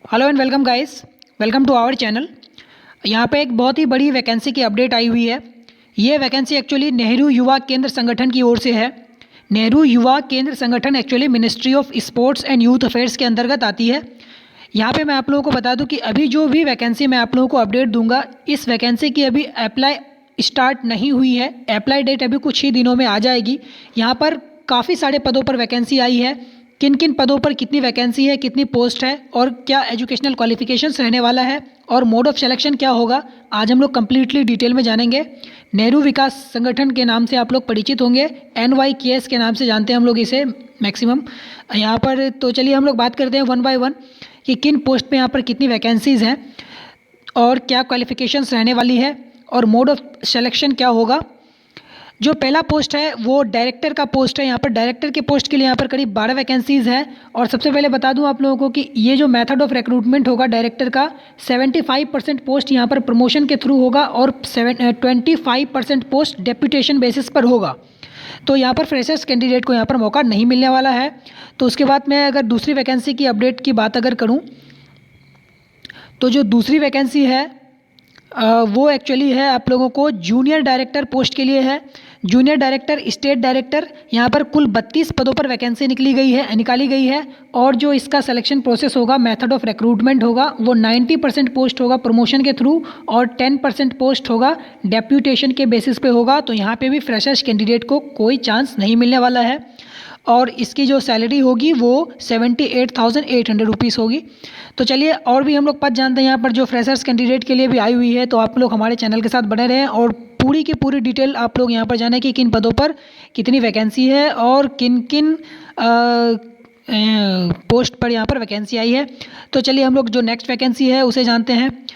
Hello and welcome guys, welcome to our channel. यहाँ पे एक बहुत ही बड़ी वैकेंसी की अपडेट आई हुई है। ये वैकेंसी एक्चुअली नेहरू युवा केंद्र संगठन की ओर से है। नेहरू युवा केंद्र संगठन actually ministry of sports and youth affairs के अंतर्गत आती है। यहाँ पे मैं आप लोगों को बता दूं कि अभी जो भी वैकेंसी मैं आप लोगों को अपडेट दूंगा, इस वैकेंसी की अभी अप्लाई स्टार्ट नहीं हुई है। अप्लाई डेट अभी कुछ ही दिनों में आ जाएगी। यहाँ पर काफ़ी सारे पदों पर वैकेंसी आई है। किन किन पदों पर कितनी वैकेंसी है, कितनी पोस्ट है और क्या एजुकेशनल क्वालिफिकेशंस रहने वाला है और मोड ऑफ सिलेक्शन क्या होगा, आज हम लोग कम्प्लीटली डिटेल में जानेंगे। नेहरू विकास संगठन के नाम से आप लोग परिचित होंगे, NYKS के नाम से जानते हैं हम लोग इसे मैक्सिमम यहाँ पर। तो चलिए हम लोग बात करते हैं वन बाय वन कि किन पोस्ट पे यहाँ पर कितनी वैकेंसीज़ हैं और क्या क्वालिफिकेशंस रहने वाली है और मोड ऑफ सिलेक्शन क्या होगा। जो पहला पोस्ट है वो डायरेक्टर का पोस्ट है। यहाँ पर डायरेक्टर के पोस्ट के लिए यहाँ पर करीब 12 वैकेंसीज़ हैं। और सबसे पहले बता दूं आप लोगों को कि ये जो मेथड ऑफ रिक्रूटमेंट होगा डायरेक्टर का, 75% पोस्ट यहाँ पर प्रमोशन के थ्रू होगा और 25% पोस्ट डेप्यूटेशन बेसिस पर होगा। तो यहाँ पर फ्रेशर्स कैंडिडेट को यहाँ पर मौका नहीं मिलने वाला है। तो उसके बाद मैं अगर दूसरी वैकेंसी की अपडेट की बात अगर करूँ, तो जो दूसरी वैकेंसी है वो एक्चुअली है आप लोगों को जूनियर डायरेक्टर पोस्ट के लिए है। जूनियर डायरेक्टर, स्टेट डायरेक्टर, यहाँ पर कुल 32 पदों पर वैकेंसी निकाली गई है। और जो इसका सिलेक्शन प्रोसेस होगा, मेथड ऑफ रिक्रूटमेंट होगा, वो 90% पोस्ट होगा प्रमोशन के थ्रू और 10% पोस्ट होगा डेप्यूटेशन के बेसिस पे होगा। तो यहाँ पे भी फ्रेशर्स कैंडिडेट को कोई चांस नहीं मिलने वाला है। और इसकी जो सैलरी होगी वो 78,800 रुपीज़ होगी। तो चलिए और भी हम लोग पद जानते हैं यहाँ पर जो फ्रेशर्स कैंडिडेट के लिए भी आई हुई है। तो आप लोग हमारे चैनल के साथ बने रहें और पूरी की पूरी डिटेल आप लोग यहाँ पर जानें कि किन पदों पर कितनी वैकेंसी है और किन किन पोस्ट पर यहाँ पर वैकेंसी आई है। तो चलिए हम लोग जो नेक्स्ट वैकेंसी है उसे जानते हैं।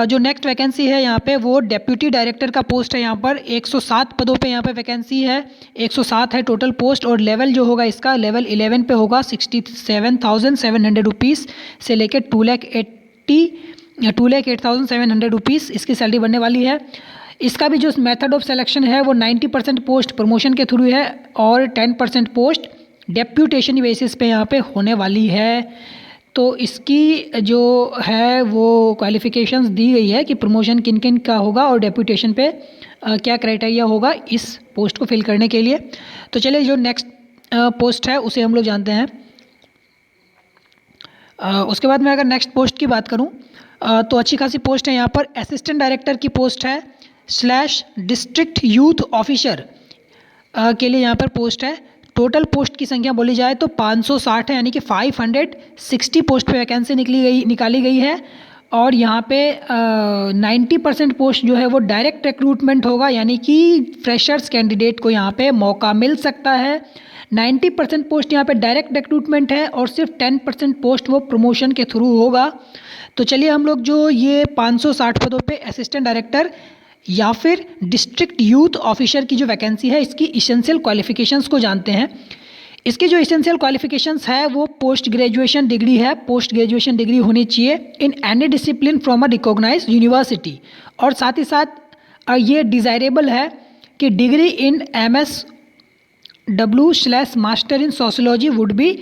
जो नेक्स्ट वैकेंसी है यहाँ पे वो डेप्यूटी डायरेक्टर का पोस्ट है। यहाँ पर 107 पदों पे यहाँ पे वैकेंसी है। 107 है टोटल पोस्ट और लेवल जो होगा इसका लेवल 11 पे होगा। 67,700 रुपीज़ से लेकर 2,08,700 रुपीज़ इसकी सैलरी बनने वाली है। इसका भी जो मेथड ऑफ सिलेक्शन है वो 90% पोस्ट प्रमोशन के थ्रू है और 10% पोस्ट डेप्यूटेशन बेसिस पे यहाँ पे होने वाली है। तो इसकी जो है वो क्वालिफिकेशंस दी गई है कि प्रमोशन किन किन का होगा और डेप्यूटेशन पे क्या क्राइटेरिया होगा इस पोस्ट को फिल करने के लिए। तो चलिए जो नेक्स्ट पोस्ट है उसे हम लोग जानते हैं। उसके बाद मैं अगर नेक्स्ट पोस्ट की बात करूं तो अच्छी खासी पोस्ट है। यहाँ पर असिस्टेंट डायरेक्टर की पोस्ट है / डिस्ट्रिक्ट यूथ ऑफिसर के लिए यहाँ पर पोस्ट है। टोटल पोस्ट की संख्या बोली जाए तो 560 है, यानी कि 560 पोस्ट पे वैकेंसी निकाली गई है। और यहाँ पे 90% पोस्ट जो है वो डायरेक्ट रिक्रूटमेंट होगा, यानी कि फ्रेशर्स कैंडिडेट को यहाँ पे मौका मिल सकता है। 90% पोस्ट यहाँ पे डायरेक्ट रिक्रूटमेंट है और सिर्फ 10% पोस्ट वो प्रमोशन के थ्रू होगा। तो चलिए हम लोग जो ये 560 पदों पे असिस्टेंट डायरेक्टर या फिर डिस्ट्रिक्ट यूथ ऑफिसर की जो वैकेंसी है इसकी इसेंशियल क्वालिफिकेशंस को जानते हैं। इसकी जो इसेंशियल क्वालिफिकेशंस है वो पोस्ट ग्रेजुएशन डिग्री है। पोस्ट ग्रेजुएशन डिग्री होनी चाहिए in any discipline from a recognised university. और साथ ही साथ ये डिज़ायरेबल है कि डिग्री इन MSW/मास्टर in sociology would be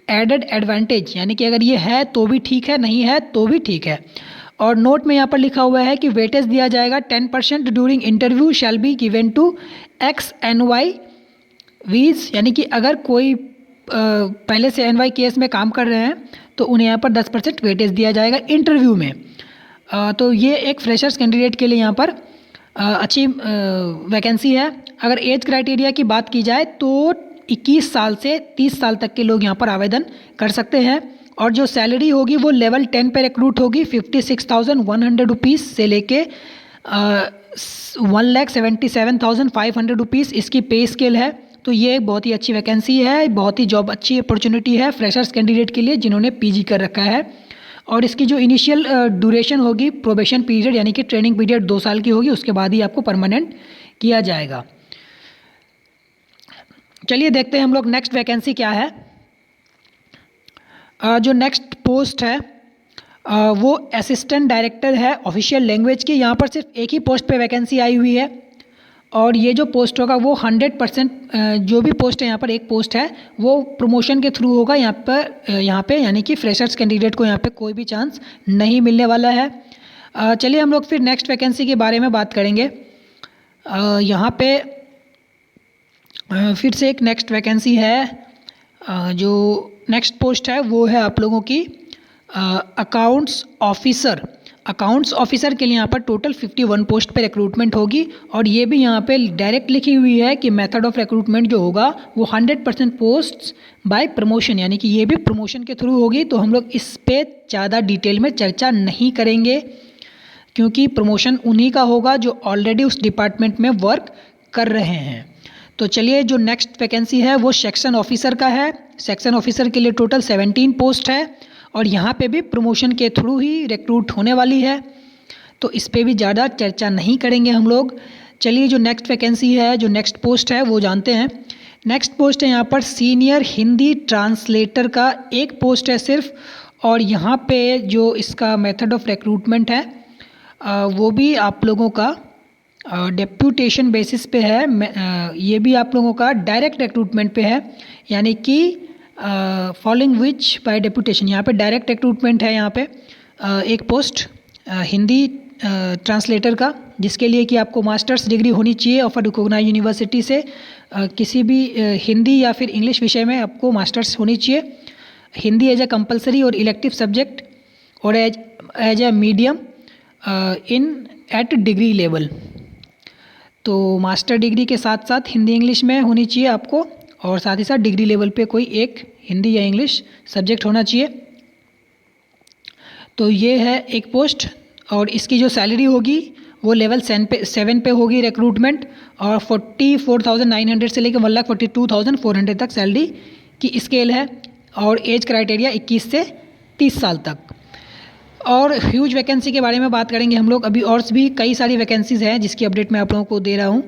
added advantage, यानी कि अगर ये है तो भी ठीक है, नहीं है तो भी ठीक है। और नोट में यहाँ पर लिखा हुआ है कि वेटेज दिया जाएगा 10% during interview shall be given to XNYVs, यानी कि अगर कोई पहले से NYKS में काम कर रहे हैं तो उन्हें यहाँ पर 10% वेटेज दिया जाएगा इंटरव्यू में। तो ये एक फ्रेशर्स कैंडिडेट के लिए यहाँ पर अच्छी वैकेंसी है। अगर एज क्राइटेरिया की बात की जाए तो 21 साल से 30 साल तक के लोग यहाँ पर आवेदन कर सकते हैं। और जो सैलरी होगी वो लेवल 10 पे रिक्रूट होगी। 56,100 रुपीज़ से लेके 1,77,500 रुपीज़ इसकी पे स्केल है। तो ये बहुत ही अच्छी वैकेंसी है, बहुत ही जॉब अच्छी अपॉर्चुनिटी है फ्रेशर्स कैंडिडेट के लिए जिन्होंने PG कर रखा है। और इसकी जो इनिशियल ड्यूरेशन होगी, प्रोबेशन पीरियड यानी कि ट्रेनिंग पीरियड 2 साल की होगी, उसके बाद ही आपको परमानेंट किया जाएगा। चलिए देखते हैं हम लोग नेक्स्ट वैकेंसी क्या है। जो नेक्स्ट पोस्ट है वो असिस्टेंट डायरेक्टर है ऑफिशियल लैंग्वेज की। यहाँ पर सिर्फ एक ही पोस्ट पे वैकेंसी आई हुई है और ये जो पोस्ट होगा वो 100% जो भी पोस्ट है यहाँ पर एक पोस्ट है वो प्रमोशन के थ्रू होगा यहाँ पे यानी कि फ्रेशर्स कैंडिडेट को यहाँ पे कोई भी चांस नहीं मिलने वाला है। चलिए हम लोग फिर नेक्स्ट वैकेंसी के बारे में बात करेंगे। यहाँ पे फिर से एक नेक्स्ट वैकेंसी है। जो नेक्स्ट पोस्ट है वो है आप लोगों की अकाउंट्स ऑफिसर। अकाउंट्स ऑफिसर के लिए यहाँ पर टोटल 51 पोस्ट पे रिक्रूटमेंट होगी और ये भी यहाँ पे डायरेक्ट लिखी हुई है कि मेथड ऑफ रिक्रूटमेंट जो होगा वो 100% पोस्ट्स बाय प्रमोशन, यानी कि ये भी प्रमोशन के थ्रू होगी। तो हम लोग इस पे ज़्यादा डिटेल में चर्चा नहीं करेंगे क्योंकि प्रमोशन उन्हीं का होगा जो ऑलरेडी उस डिपार्टमेंट में वर्क कर रहे हैं। तो चलिए जो नेक्स्ट वैकेंसी है वो सेक्शन ऑफिसर का है। सेक्शन ऑफिसर के लिए टोटल 17 पोस्ट है और यहाँ पे भी प्रमोशन के थ्रू ही रिक्रूट होने वाली है, तो इस पे भी ज़्यादा चर्चा नहीं करेंगे हम लोग। चलिए जो नेक्स्ट वैकेंसी है, जो नेक्स्ट पोस्ट है वो जानते हैं। नेक्स्ट पोस्ट है यहाँ पर सीनियर हिंदी ट्रांसलेटर का एक पोस्ट है सिर्फ, और यहाँ पे जो इसका मेथड ऑफ रिक्रूटमेंट है वो भी आप लोगों का डेप्यूटेशन बेसिस पे है। ये भी आप लोगों का डायरेक्ट रिक्रूटमेंट पे है, यानी कि फॉलोइंग विच बाय डेप्यूटेशन। यहाँ पे डायरेक्ट रिक्रूटमेंट है। यहाँ पे एक पोस्ट हिंदी ट्रांसलेटर का, जिसके लिए कि आपको मास्टर्स डिग्री होनी चाहिए ऑफ अ रिकॉग्नाइज्ड यूनिवर्सिटी से। किसी भी हिंदी या फिर इंग्लिश विषय में आपको मास्टर्स होनी चाहिए। हिंदी एज ए कंपलसरी और इलेक्टिव सब्जेक्ट और as a medium in at degree level. तो मास्टर डिग्री के साथ साथ हिंदी इंग्लिश में होनी चाहिए आपको, और साथ ही साथ डिग्री लेवल पे कोई एक हिंदी या इंग्लिश सब्जेक्ट होना चाहिए। तो ये है एक पोस्ट, और इसकी जो सैलरी होगी वो लेवल 7 पे होगी रिक्रूटमेंट, और 44,900 से लेकर 1,42,400 तक सैलरी की स्केल है, और एज क्राइटेरिया 21 से 30 साल तक। और ह्यूज वैकेंसी के बारे में बात करेंगे हम लोग। अभी और भी कई सारी वैकेंसीज़ हैं जिसकी अपडेट मैं आप लोगों को दे रहा हूँ।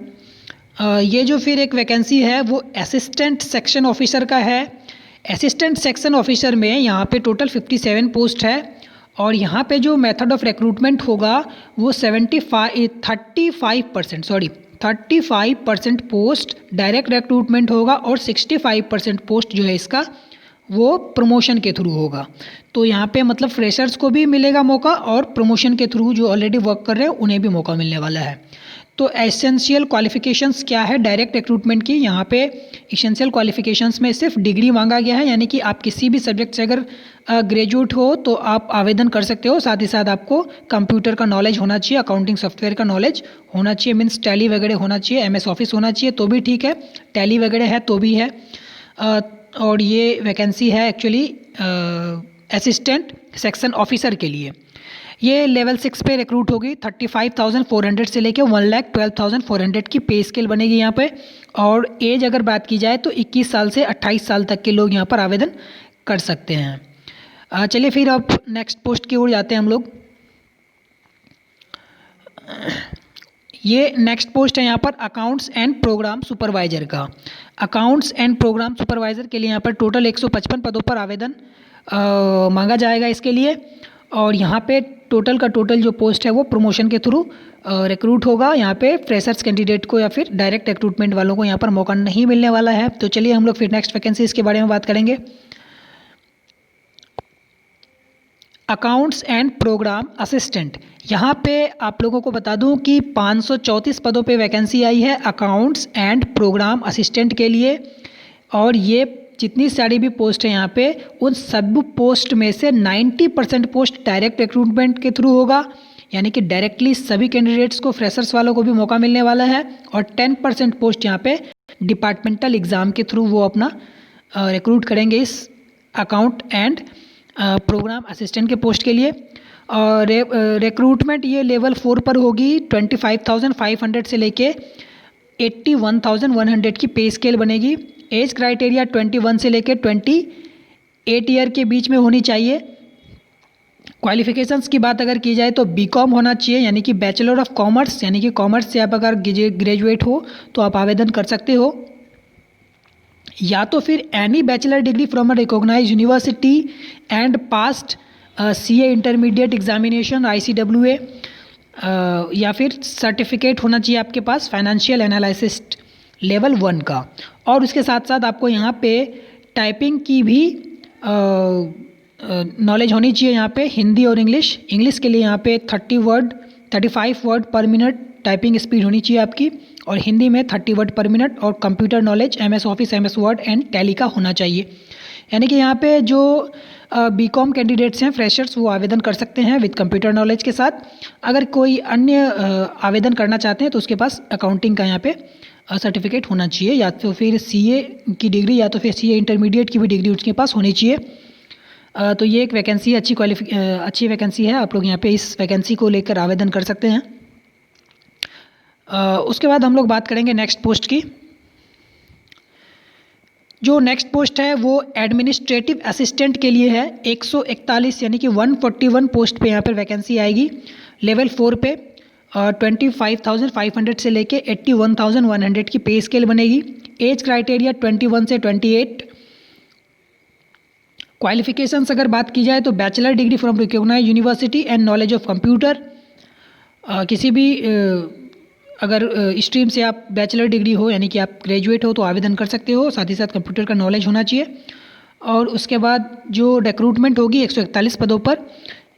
ये जो फिर एक वैकेंसी है वो असिस्टेंट सेक्शन ऑफिसर का है। असिस्टेंट सेक्शन ऑफिसर में यहाँ पे टोटल 57 पोस्ट है, और यहाँ पे जो मेथड ऑफ रिक्रूटमेंट होगा वो 35% पोस्ट डायरेक्ट रिक्रूटमेंट होगा, और 65% पोस्ट जो है इसका वो प्रमोशन के थ्रू होगा। तो यहाँ पे मतलब फ्रेशर्स को भी मिलेगा मौका, और प्रमोशन के थ्रू जो ऑलरेडी वर्क कर रहे हैं उन्हें भी मौका मिलने वाला है। तो एसेंशियल क्वालिफ़िकेशंस क्या है डायरेक्ट रिक्रूटमेंट की? यहाँ पे एसेंशियल क्वालिफ़िकेशंस में सिर्फ डिग्री मांगा गया है, यानी कि आप किसी भी सब्जेक्ट से अगर ग्रेजुएट हो तो आप आवेदन कर सकते हो। साथ ही साथ आपको कंप्यूटर का नॉलेज होना चाहिए, अकाउंटिंग सॉफ्टवेयर का नॉलेज होना चाहिए, मीन्स टैली वगैरह होना चाहिए, MS ऑफिस होना चाहिए तो भी ठीक है, टैली वगैरह है तो भी है। और ये वैकेंसी है एक्चुअली असिस्टेंट सेक्शन ऑफिसर के लिए। ये लेवल 6 पे रिक्रूट होगी। 35,400 से लेके 1,12,400 की पे स्केल बनेगी यहाँ पे। और एज अगर बात की जाए तो 21 साल से 28 साल तक के लोग यहाँ पर आवेदन कर सकते हैं। चलिए फिर अब नेक्स्ट पोस्ट की ओर जाते हैं हम लोग। ये नेक्स्ट पोस्ट है यहाँ पर अकाउंट्स एंड प्रोग्राम सुपरवाइज़र का। अकाउंट्स एंड प्रोग्राम सुपरवाइज़र के लिए यहाँ पर टोटल 155 पदों पर आवेदन मांगा जाएगा इसके लिए, और यहाँ पे टोटल का टोटल जो पोस्ट है वो प्रमोशन के थ्रू रिक्रूट होगा। यहाँ पे फ्रेशर्स कैंडिडेट को या फिर डायरेक्ट रिक्रूटमेंट वालों को यहाँ पर मौका नहीं मिलने वाला है। तो चलिए हम लोग फिर नेक्स्ट वैकेंसी इसके बारे में बात करेंगे। अकाउंट्स एंड प्रोग्राम असिस्टेंट, यहाँ पे आप लोगों को बता दूं कि 534 पदों पे वैकेंसी आई है अकाउंट्स एंड प्रोग्राम असिस्टेंट के लिए, और ये जितनी सारी भी पोस्ट है यहाँ पे उन सब पोस्ट में से 90% पोस्ट डायरेक्ट रिक्रूटमेंट के थ्रू होगा, यानी कि डायरेक्टली सभी कैंडिडेट्स को, फ्रेशर्स वालों को भी मौका मिलने वाला है, और 10% पोस्ट यहाँ पे डिपार्टमेंटल एग्ज़ाम के थ्रू वो अपना रिक्रूट करेंगे इस अकाउंट एंड प्रोग्राम असिस्टेंट के पोस्ट के लिए। और रिक्रूटमेंट ये लेवल 4 पर होगी। 25,500 से लेके 81,100 की पे स्केल बनेगी। एज क्राइटेरिया 21 से लेके 28 ईयर के बीच में होनी चाहिए। क्वालिफिकेशंस की बात अगर की जाए तो BCom होना चाहिए, यानी कि बैचलर ऑफ कॉमर्स, यानी कि कॉमर्स से आप अगर ग्रेजुएट हो तो आप आवेदन कर सकते हो, या तो फिर any bachelor degree from a recognised university and passed CA intermediate examination ICWA, या फिर सर्टिफिकेट होना चाहिए आपके पास फाइनेंशियल एनालिसिस्ट लेवल 1 का। और उसके साथ साथ आपको यहाँ पे टाइपिंग की भी नॉलेज होनी चाहिए। यहाँ पे हिंदी और इंग्लिश के लिए यहाँ पे 35 वर्ड पर मिनट टाइपिंग स्पीड होनी चाहिए आपकी, और हिंदी में 30 वर्ड पर मिनट, और computer knowledge MS office, MS word and tally का होना चाहिए। यानी कि यहाँ पे जो बीकॉम कैंडिडेट्स हैं, फ्रेशर्स, वो आवेदन कर सकते हैं विद कंप्यूटर नॉलेज के साथ। अगर कोई अन्य आवेदन करना चाहते हैं तो उसके पास अकाउंटिंग का यहाँ पे सर्टिफिकेट होना चाहिए, या तो फिर CA की डिग्री, या तो फिर CA इंटरमीडिएट की भी डिग्री उसके पास होनी चाहिए। तो ये एक वैकेंसी अच्छी वैकेंसी है। आप लोग यहाँ पे इस वैकेंसी को लेकर आवेदन कर सकते हैं। उसके बाद हम लोग बात करेंगे नेक्स्ट पोस्ट की। जो नेक्स्ट पोस्ट है वो एडमिनिस्ट्रेटिव असिस्टेंट के लिए है। 141 यानी कि 141 पोस्ट पे यहाँ पर वैकेंसी आएगी लेवल 4 पे। 25,500 से लेके 81,100 की पे स्केल बनेगी। एज क्राइटेरिया 21 से 28। क्वालिफिकेशंस अगर बात की जाए तो bachelor degree from recognised university and knowledge of computer. किसी भी अगर स्ट्रीम से आप बैचलर डिग्री हो, यानी कि आप ग्रेजुएट हो, तो आवेदन कर सकते हो। साथ ही साथ कंप्यूटर का नॉलेज होना चाहिए। और उसके बाद जो रिक्रूटमेंट होगी 141 पदों पर,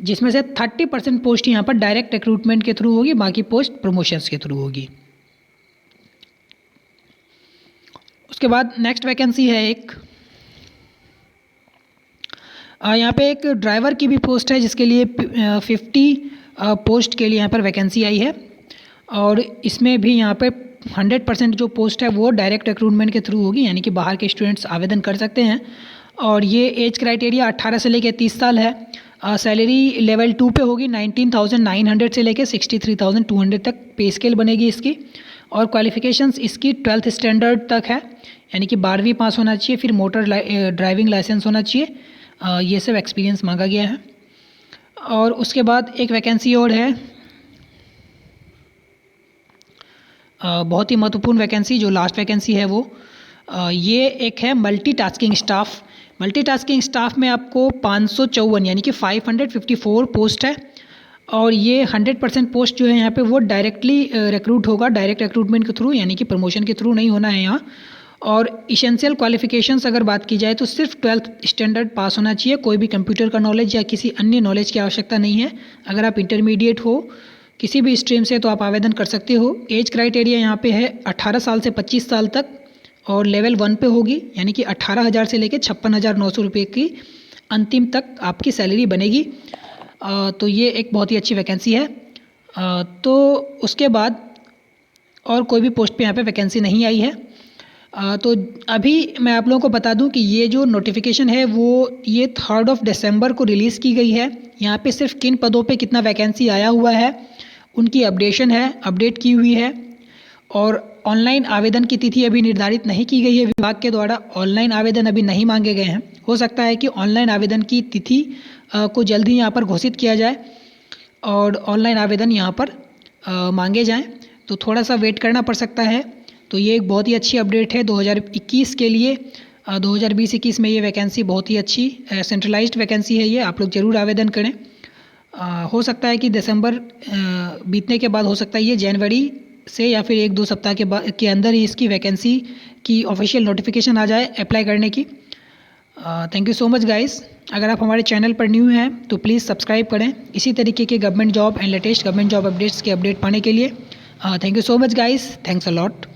जिसमें से 30% पोस्ट यहाँ पर डायरेक्ट रिक्रूटमेंट के थ्रू होगी, बाकी पोस्ट प्रमोशंस के थ्रू होगी। उसके बाद नेक्स्ट वैकेंसी है एक, यहाँ पे एक ड्राइवर की भी पोस्ट है, जिसके लिए 50 पोस्ट के लिए यहाँ पर वैकेंसी आई है। और इसमें भी यहाँ पे 100% जो पोस्ट है वो डायरेक्ट रिक्रूटमेंट के थ्रू होगी, यानी कि बाहर के स्टूडेंट्स आवेदन कर सकते हैं। और ये एज क्राइटेरिया 18 से लेकर 30 साल है। सैलरी लेवल 2 पे होगी 19,900 से लेकर 63,200 तक पे स्केल बनेगी इसकी। और क्वालिफिकेशंस इसकी 12th स्टैंडर्ड तक है, यानी कि 12वीं पास होना चाहिए, फिर मोटर ड्राइविंग लाइसेंस होना चाहिए। ये सब एक्सपीरियंस मांगा गया है। और उसके बाद एक वैकेंसी और है, बहुत ही महत्वपूर्ण वैकेंसी, जो लास्ट वैकेंसी है वो ये एक है मल्टीटास्किंग स्टाफ। मल्टीटास्किंग स्टाफ में आपको 554 यानी कि 554 पोस्ट है। और ये 100% पोस्ट जो है यहाँ पे वो डायरेक्टली रिक्रूट होगा, डायरेक्ट रिक्रूटमेंट के थ्रू, यानी कि प्रमोशन के थ्रू नहीं होना है यहाँ। और इसेंशियल क्वालिफिकेशंस अगर बात की जाए तो सिर्फ 12th स्टैंडर्ड पास होना चाहिए। कोई भी कंप्यूटर का नॉलेज या किसी अन्य नॉलेज की आवश्यकता नहीं है। अगर आप इंटरमीडिएट हो किसी भी स्ट्रीम से तो आप आवेदन कर सकते हो। एज क्राइटेरिया यहाँ पे है 18 साल से 25 साल तक, और लेवल 1 पे होगी, यानी कि 18,000 से लेकर 56,900 रुपये की अंतिम तक आपकी सैलरी बनेगी। तो ये एक बहुत ही अच्छी वैकेंसी है। तो उसके बाद और कोई भी पोस्ट पे यहाँ पे वैकेंसी नहीं आई है। तो अभी मैं आप लोगों को बता दूं कि ये जो नोटिफिकेशन है वो ये 3 दिसंबर को रिलीज़ की गई है। यहाँ पे सिर्फ किन पदों पे कितना वैकेंसी आया हुआ है उनकी अपडेट की हुई है। और ऑनलाइन आवेदन की तिथि अभी निर्धारित नहीं की गई है विभाग के द्वारा। ऑनलाइन आवेदन अभी नहीं मांगे गए हैं। हो सकता है कि ऑनलाइन आवेदन की तिथि को जल्द ही यहाँ पर घोषित किया जाए और ऑनलाइन आवेदन यहाँ पर मांगे जाएं, तो थोड़ा सा वेट करना पड़ सकता है। तो ये एक बहुत ही अच्छी अपडेट है 2021 के लिए। 2020-21 में ये वैकेंसी बहुत ही अच्छी सेंट्रलाइज्ड वैकेंसी है। ये आप लोग ज़रूर आवेदन करें। हो सकता है कि दिसंबर बीतने के बाद, हो सकता है ये जनवरी से या फिर 1-2 सप्ताह के अंदर ही इसकी वैकेंसी की ऑफिशियल नोटिफिकेशन आ जाए अप्लाई करने की। Thank you so much guys. अगर आप हमारे चैनल पर न्यू हैं तो प्लीज़ सब्सक्राइब करें इसी तरीके के government job and latest government job updates के अपडेट पाने के लिए। Thank you so much guys. Thanks a lot.